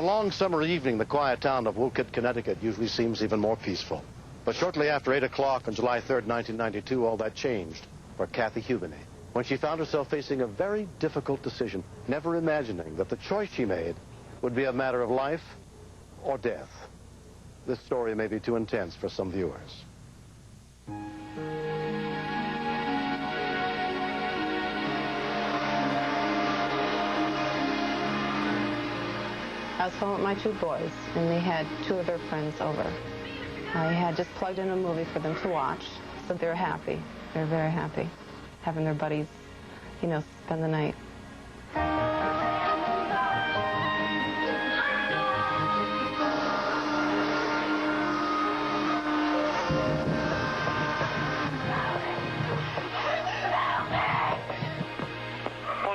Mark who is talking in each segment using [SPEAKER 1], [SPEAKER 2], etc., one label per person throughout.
[SPEAKER 1] long summer evening, the quiet town of Wolcott, Connecticut usually seems even more peaceful. But shortly after 8 o'clock on July 3rd, 1992, all that changed for Kathy Hubeney, when she found herself facing a very difficult decision, never imagining that the choice she made would be a matter of life or death. This story may be too intense for some viewers.
[SPEAKER 2] I was home with my two boys, and they had two of their friends over. I had just plugged in a movie for them to watch, so they were happy. They were very happy, having their buddies, you know, spend the night.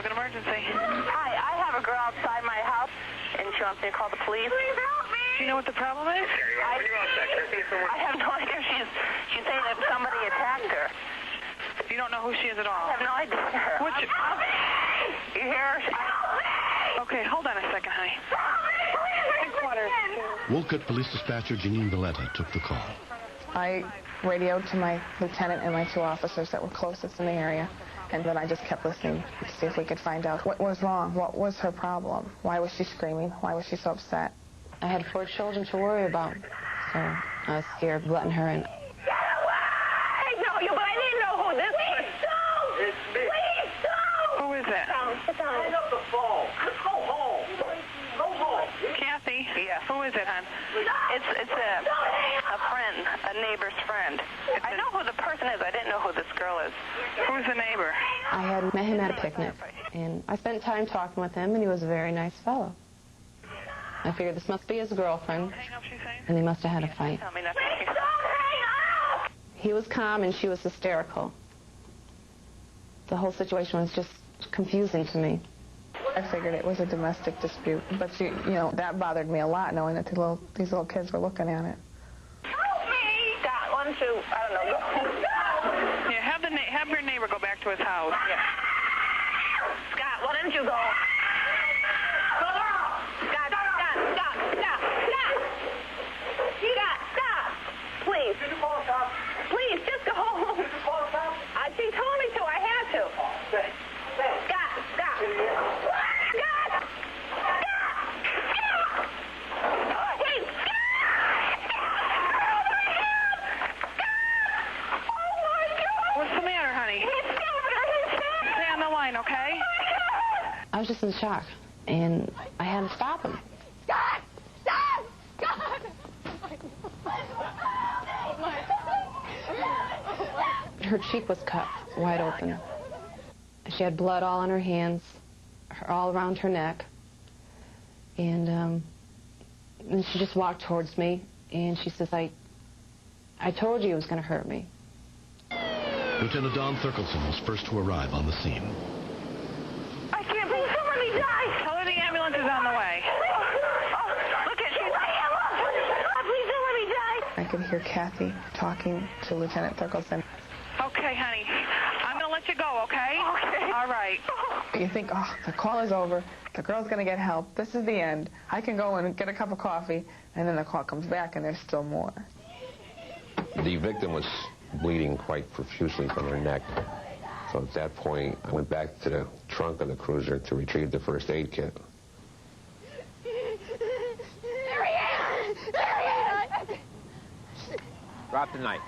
[SPEAKER 3] An emergency. Hi, I have a girl outside my house, and she wants me to call the police. Please help me! Do you know what the problem is? I have no idea. She's saying that somebody attacked her. You don't know who she is at all? I have no idea. You hear her? Okay, hold on a second, honey. Headquarters.
[SPEAKER 1] Wolcott Police Dispatcher Janine Valletta took the call.
[SPEAKER 4] I radioed to my lieutenant and my two officers that were closest in the area. And then I just kept listening to see if we could find out what was wrong, what was her problem, why was she screaming, why was she so upset.
[SPEAKER 2] I had 4 children to worry about, so I was scared of letting her in.
[SPEAKER 3] Get away! No, but I didn't know who this was. Please don't! It's me. Please don't! Who is that? Sit down. Hang up the phone. Let's go home. Go home. Kathy? Yes. Who is it, hon? It's a friend, a neighbor's friend. I know who the person is. I didn't know who this girl is. Who's the neighbor?
[SPEAKER 2] I had met him at a picnic, and I spent time talking with him, and he was a very nice fellow. I figured this must be his girlfriend, and they must have had a fight. He was calm, and she was hysterical. The whole situation was just confusing to me.
[SPEAKER 4] I figured it was a domestic dispute, but you know, that bothered me a lot, knowing that these little kids were looking at it.
[SPEAKER 3] Help me! Scott, why don't you, I don't know, yeah, have your neighbor go back to his house. Yeah. Scott, why don't you go? Stop! Please. Please, just go home. She told me to. I had to. Scott! Wait! Oh, my God! What's the matter, honey? He's stabbing her. Stay on the line, okay?
[SPEAKER 2] I was just in shock, and I had to stop him.
[SPEAKER 3] Scott!
[SPEAKER 2] Her cheek was cut wide open. She had blood all on her hands, all around her neck. And she just walked towards me, and she says, I told you it was going to hurt me.
[SPEAKER 1] Lieutenant Don Thurkelson was first to arrive on the scene.
[SPEAKER 3] I can't believe somebody died. Tell her the ambulance is on the way. Look at you. Please don't let me die.
[SPEAKER 4] I could hear Kathy talking to Lieutenant Thurkelson.
[SPEAKER 3] Okay, honey. I'm going to let you go, okay? Okay. All right.
[SPEAKER 4] You think, oh, the call is over. The girl's going to get help. This is the end. I can go and get a cup of coffee. And then the call comes back, and there's still more.
[SPEAKER 5] The victim was bleeding quite profusely from her neck. So at that point, I went back to the trunk of the cruiser to retrieve the first aid kit.
[SPEAKER 6] Drop the knife.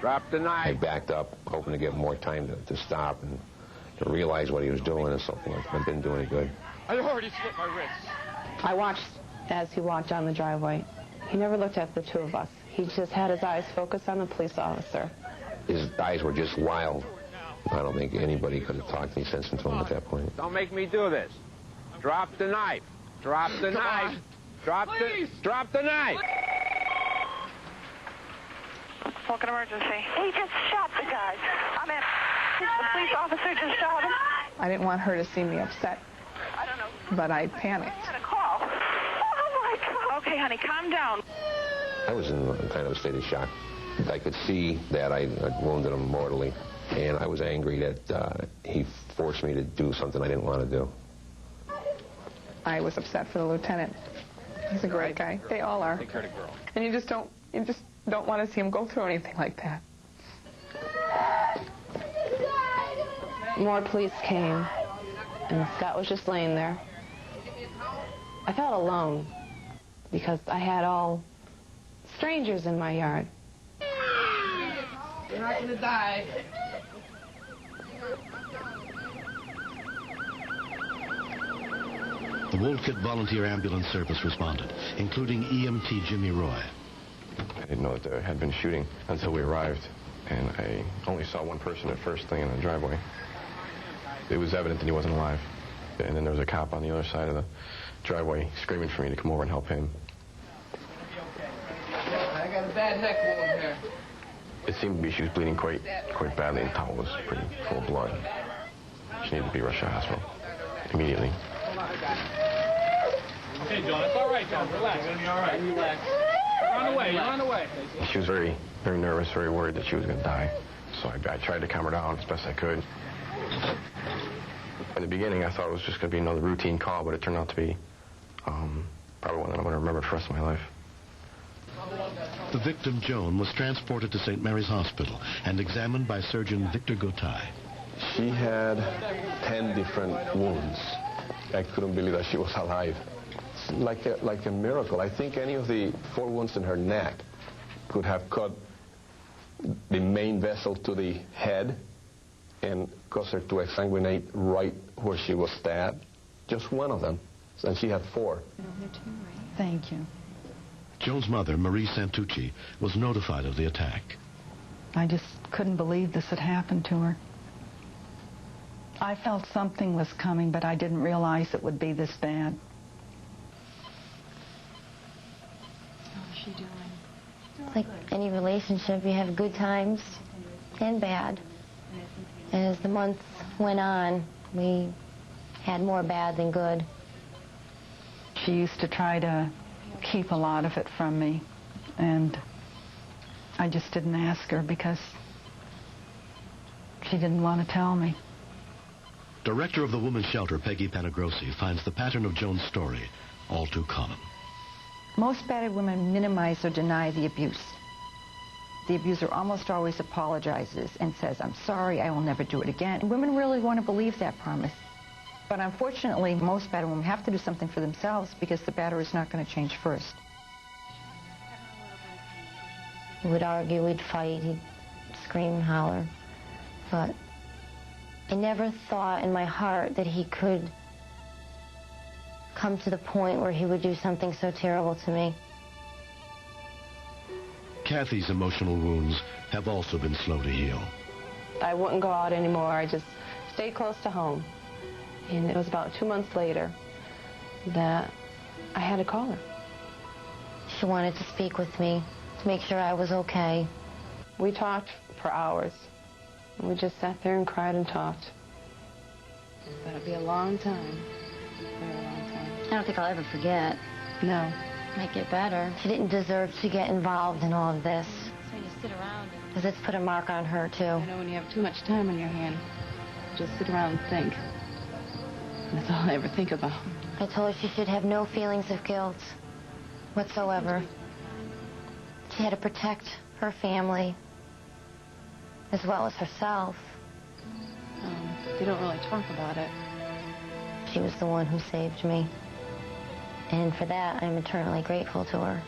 [SPEAKER 6] Drop the knife.
[SPEAKER 5] I backed up, hoping to get more time to stop and to realize what he was doing or something. I didn't do any good.
[SPEAKER 6] I already slit my wrists.
[SPEAKER 2] I watched as he walked down the driveway. He never looked at the two of us. He just had his eyes focused on the police officer.
[SPEAKER 5] His eyes were just wild. I don't think anybody could have talked any sense into him at that point.
[SPEAKER 6] Don't make me do this. Drop the knife. Drop the knife. Drop the knife.
[SPEAKER 3] An emergency. He just shot the guy. I mean, the police officer just shot him.
[SPEAKER 4] I didn't want her to see me upset.
[SPEAKER 3] I don't know.
[SPEAKER 4] But I panicked.
[SPEAKER 3] I had a call. Oh, my God. Okay, honey, calm down.
[SPEAKER 5] I was in kind of a state of shock. I could see that I wounded him mortally, and I was angry that he forced me to do something I didn't want to do.
[SPEAKER 4] I was upset for the lieutenant. He's a great guy. They all are.
[SPEAKER 6] Take care of the girl.
[SPEAKER 4] And you just don't want to see him go through anything like that.
[SPEAKER 2] More police came, and Scott was just laying there. I felt alone because I had all strangers in my yard.
[SPEAKER 7] You're not going to die.
[SPEAKER 1] The Wolcott Volunteer Ambulance Service responded, including EMT Jimmy Roy.
[SPEAKER 8] I didn't know that there had been shooting until we arrived, and I only saw one person at first thing in the driveway. It was evident that he wasn't alive. And then there was a cop on the other side of the driveway screaming for me to come over and help him.
[SPEAKER 7] I got a bad neck wound here.
[SPEAKER 8] It seemed to be she was bleeding quite badly, and the towel was pretty full of blood. She needed to be rushed to the hospital immediately.
[SPEAKER 6] Okay, John, it's all right, John. Relax. It's going to be all right. Relax. You're on the way. You're on the way.
[SPEAKER 8] She was very, very nervous, very worried that she was going to die. So I tried to calm her down as best I could. In the beginning, I thought it was just going to be another routine call, but it turned out to be probably one that I'm going to remember for the rest of my life.
[SPEAKER 1] The victim, Joan, was transported to St. Mary's Hospital and examined by surgeon Victor Gotay.
[SPEAKER 8] She had 10 different wounds. I couldn't believe that she was alive. It's like a miracle. I think any of the 4 wounds in her neck could have cut the main vessel to the head and caused her to exsanguinate right where she was stabbed. Just one of them. And she had 4.
[SPEAKER 9] Thank you.
[SPEAKER 1] Joan's mother, Marie Santucci, was notified of the attack.
[SPEAKER 9] I just couldn't believe this had happened to her. I felt something was coming, but I didn't realize it would be this bad.
[SPEAKER 2] How's she doing?
[SPEAKER 10] Like any relationship, you have good times and bad. And as the months went on, we had more bad than good.
[SPEAKER 9] She used to try to keep a lot of it from me, and I just didn't ask her because she didn't want to tell me.
[SPEAKER 1] Director of the Women's Shelter, Peggy Panagrossi, finds the pattern of Joan's story all too common.
[SPEAKER 11] Most battered women minimize or deny the abuse. The abuser almost always apologizes and says, "I'm sorry, I will never do it again." And women really want to believe that promise. But unfortunately, most battered women have to do something for themselves because the batterer is not going to change first.
[SPEAKER 10] We would argue, we'd fight, he'd scream and holler. But I never thought in my heart that he could come to the point where he would do something so terrible to me.
[SPEAKER 1] Kathy's emotional wounds have also been slow to heal.
[SPEAKER 2] I wouldn't go out anymore. I just stayed close to home. And it was about 2 months later that I had to call her.
[SPEAKER 10] She wanted to speak with me to make sure I was okay.
[SPEAKER 2] We talked for hours. We just sat there and cried and talked. That'll be a long time. Very long time.
[SPEAKER 10] I don't think I'll ever forget.
[SPEAKER 2] No.
[SPEAKER 10] Might get better. She didn't deserve to get involved in all of this.
[SPEAKER 2] So you sit around.
[SPEAKER 10] Because it's put a mark on her, too.
[SPEAKER 2] You know, when you have too much time on your hand, you just sit around and think. And that's all I ever think about.
[SPEAKER 10] I told her she should have no feelings of guilt whatsoever. She had to protect her family as well as herself.
[SPEAKER 2] They don't really talk about it.
[SPEAKER 10] She was the one who saved me. And for that, I'm eternally grateful to her.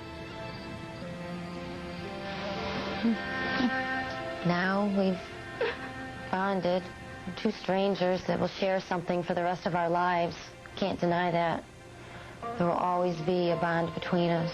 [SPEAKER 10] Now we've bonded. We're 2 strangers that will share something for the rest of our lives. Can't deny that. There will always be a bond between us.